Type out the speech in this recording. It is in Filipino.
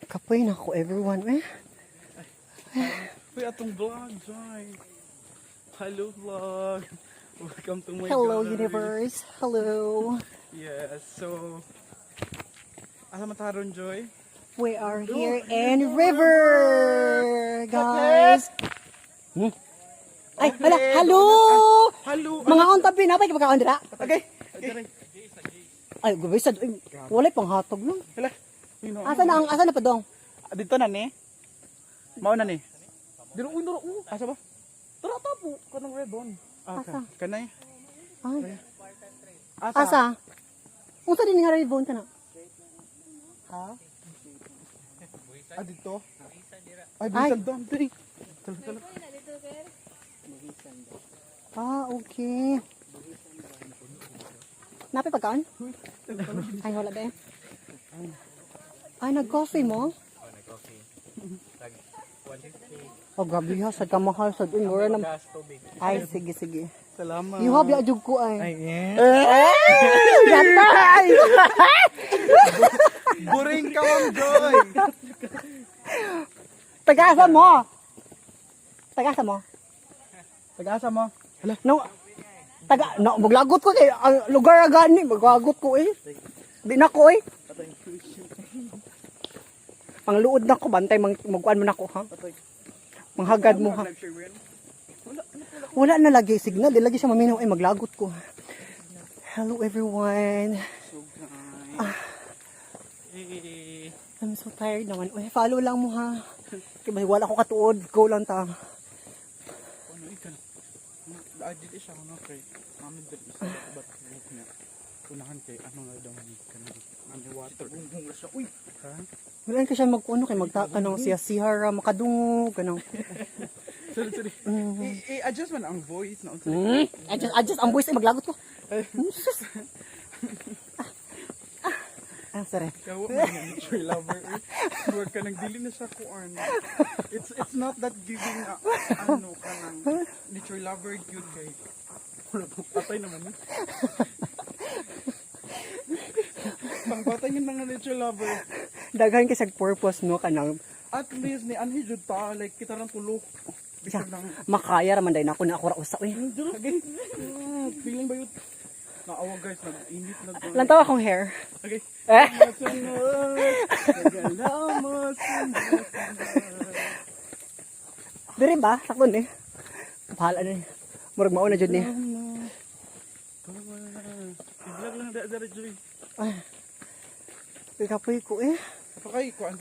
Kapoy na ako, everyone. Uy, atong vlog, Joy. Hello, vlog. Welcome to my Hello, gallery. universe. Hello. Yes, so... Alam mo taron, Joy? We are here in river, guys. Ay, hala, hello! Hello! Mga ontabi na, pa'y kapagkaon dira. Okay. Ay, gabay sa, walay pang hatog lang. Hala. Asa na pa dong? Dito na ni. Mao na ni. Diro uno. Asa ba? Tara tapo kanang ribbon. Asa? Kanay. Ay. Asa? Unsa din nga ribbon ka na? Ha? Dito. Ay, bisan doon. Dali. Tala. Okay. Napay pagkaon? Ay, wala ba eh? Ay, nag-coffee mo? Oh, grabe ha. Sad ka mahal. Sad mura na. Ay, sige. Salamat. You have ya jug ko ay. Gatay! Buring ka, Ma'am Joy. Tagasa mo. Pag-asa mo. Hala. No. Maglagot ko kay ang lugar agani, maglagot ko eh. Di na ko eh. Pangluod na ko, bantay magkuan mo na ko ha. Manghagad mo ha. Wala na lagi signal, di lagi siya maminaw ay maglagot ko. Hello everyone. I'm so tired naman. Uy, follow lang mo ha. Kaya wala ko katuod, go lang ta. Dito siya ano kay mami dito sa bat na unahan kay ano nga daw ni kanang ano water gunggong la siya uy ha Wala ka siya magkuno kay magtatanong siya sihara makadungog kanang. sorry adjust man ang voice na Adjust ang voice ay maglagot ko. Sorry. kawo man nature lover work ka nang dili na siya kuan it's not that giving ano kanang nature lover cute kay wala pang patay naman eh. Pang patay yun nga nature lover Daghan kasi purpose no kanang at least ni anhi jud ta like kita rang tulok bisag nang makaya raman day nako na ako ra usa uy. okay feeling ba yun naawa guys nag-init Lantaw akong hair. okay Eh? Diri ba? Sakto ni. Bahala na. Murag mao na jud ni. Vlog lang da Joy. Ay. Kapoy ko eh. Kapag kuan